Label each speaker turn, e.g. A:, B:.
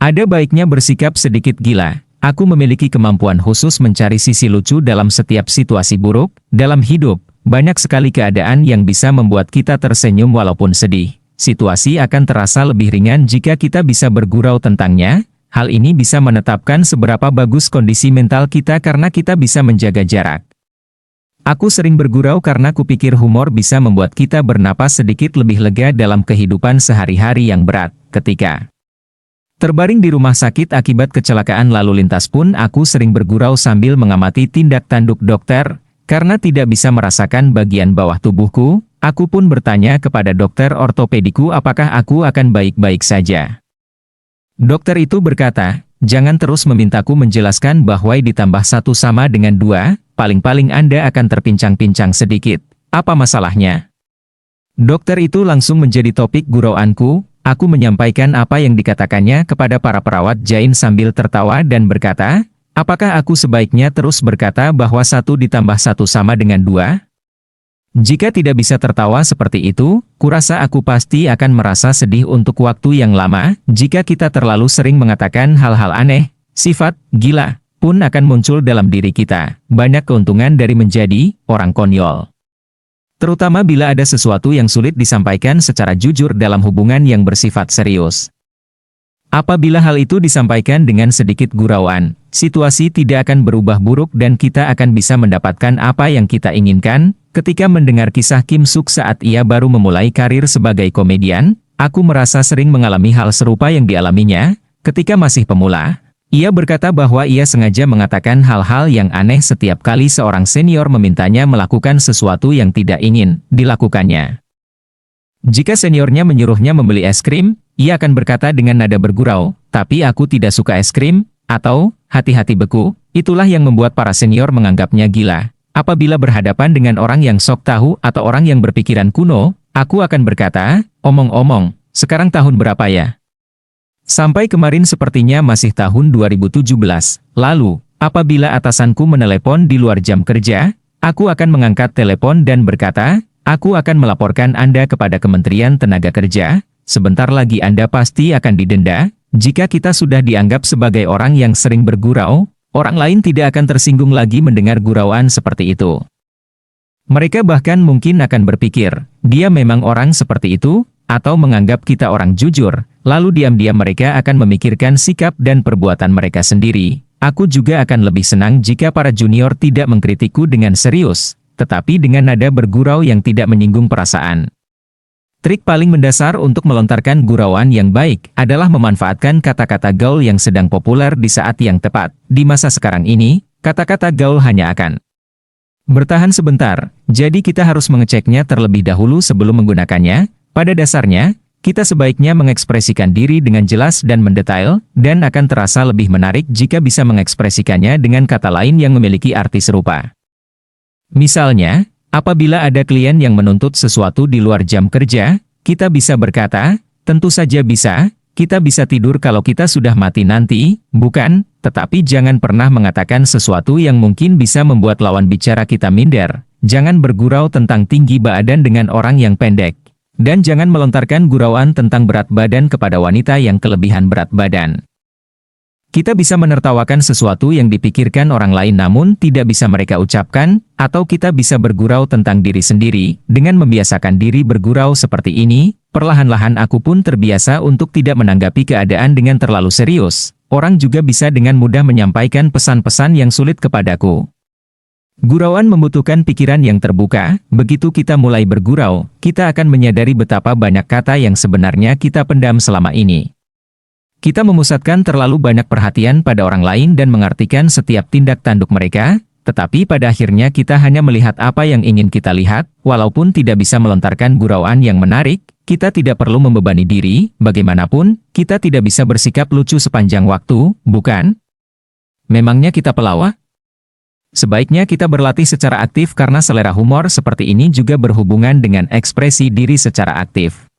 A: Ada baiknya bersikap sedikit gila. Aku memiliki kemampuan khusus mencari sisi lucu dalam setiap situasi buruk. Dalam hidup, banyak sekali keadaan yang bisa membuat kita tersenyum walaupun sedih. Situasi akan terasa lebih ringan jika kita bisa bergurau tentangnya. Hal ini bisa menetapkan seberapa bagus kondisi mental kita karena kita bisa menjaga jarak. Aku sering bergurau karena kupikir humor bisa membuat kita bernapas sedikit lebih lega dalam kehidupan sehari-hari yang berat. Ketika terbaring di rumah sakit akibat kecelakaan lalu lintas pun aku sering bergurau sambil mengamati tindak tanduk dokter. Karena tidak bisa merasakan bagian bawah tubuhku, aku pun bertanya kepada dokter ortopediku apakah aku akan baik-baik saja. Dokter itu berkata, jangan terus memintaku menjelaskan bahwa ditambah 1 sama dengan 2, paling-paling Anda akan terpincang-pincang sedikit. Apa masalahnya? Dokter itu langsung menjadi topik gurauanku. Aku menyampaikan apa yang dikatakannya kepada para perawat Jain sambil tertawa dan berkata, apakah aku sebaiknya terus berkata bahwa 1 ditambah 1 sama dengan 2? Jika tidak bisa tertawa seperti itu, kurasa aku pasti akan merasa sedih untuk waktu yang lama. Jika kita terlalu sering mengatakan hal-hal aneh, sifat gila pun akan muncul dalam diri kita. Banyak keuntungan dari menjadi orang konyol. Terutama bila ada sesuatu yang sulit disampaikan secara jujur dalam hubungan yang bersifat serius. Apabila hal itu disampaikan dengan sedikit gurauan, situasi tidak akan berubah buruk dan kita akan bisa mendapatkan apa yang kita inginkan. Ketika mendengar kisah Kim Suk saat ia baru memulai karir sebagai komedian, aku merasa sering mengalami hal serupa yang dialaminya. Ketika masih pemula, ia berkata bahwa ia sengaja mengatakan hal-hal yang aneh setiap kali seorang senior memintanya melakukan sesuatu yang tidak ingin dilakukannya. Jika seniornya menyuruhnya membeli es krim, ia akan berkata dengan nada bergurau, tapi aku tidak suka es krim, atau, hati-hati beku. Itulah yang membuat para senior menganggapnya gila. Apabila berhadapan dengan orang yang sok tahu atau orang yang berpikiran kuno, aku akan berkata, omong-omong, sekarang tahun berapa ya? Sampai kemarin sepertinya masih tahun 2017. Lalu, apabila atasanku menelepon di luar jam kerja, aku akan mengangkat telepon dan berkata, aku akan melaporkan Anda kepada Kementerian Tenaga Kerja. Sebentar lagi Anda pasti akan didenda. Jika kita sudah dianggap sebagai orang yang sering bergurau, orang lain tidak akan tersinggung lagi mendengar gurauan seperti itu. Mereka bahkan mungkin akan berpikir, dia memang orang seperti itu, atau menganggap kita orang jujur, lalu diam-diam mereka akan memikirkan sikap dan perbuatan mereka sendiri. Aku juga akan lebih senang jika para junior tidak mengkritikku dengan serius, tetapi dengan nada bergurau yang tidak menyinggung perasaan. Trik paling mendasar untuk melontarkan gurauan yang baik adalah memanfaatkan kata-kata gaul yang sedang populer di saat yang tepat. Di masa sekarang ini, kata-kata gaul hanya akan bertahan sebentar, jadi kita harus mengeceknya terlebih dahulu sebelum menggunakannya. Pada dasarnya, kita sebaiknya mengekspresikan diri dengan jelas dan mendetail, dan akan terasa lebih menarik jika bisa mengekspresikannya dengan kata lain yang memiliki arti serupa. Misalnya, apabila ada klien yang menuntut sesuatu di luar jam kerja, kita bisa berkata, tentu saja bisa, kita bisa tidur kalau kita sudah mati nanti, bukan? Tetapi jangan pernah mengatakan sesuatu yang mungkin bisa membuat lawan bicara kita minder. Jangan bergurau tentang tinggi badan dengan orang yang pendek. Dan jangan melontarkan gurauan tentang berat badan kepada wanita yang kelebihan berat badan. Kita bisa menertawakan sesuatu yang dipikirkan orang lain namun tidak bisa mereka ucapkan, atau kita bisa bergurau tentang diri sendiri. Dengan membiasakan diri bergurau seperti ini, perlahan-lahan aku pun terbiasa untuk tidak menanggapi keadaan dengan terlalu serius. Orang juga bisa dengan mudah menyampaikan pesan-pesan yang sulit kepadaku. Gurauan membutuhkan pikiran yang terbuka. Begitu kita mulai bergurau, kita akan menyadari betapa banyak kata yang sebenarnya kita pendam selama ini. Kita memusatkan terlalu banyak perhatian pada orang lain dan mengartikan setiap tindak tanduk mereka, tetapi pada akhirnya kita hanya melihat apa yang ingin kita lihat. Walaupun tidak bisa melontarkan gurauan yang menarik, kita tidak perlu membebani diri. Bagaimanapun, kita tidak bisa bersikap lucu sepanjang waktu, bukan? Memangnya kita pelawak? Sebaiknya kita berlatih secara aktif karena selera humor seperti ini juga berhubungan dengan ekspresi diri secara aktif.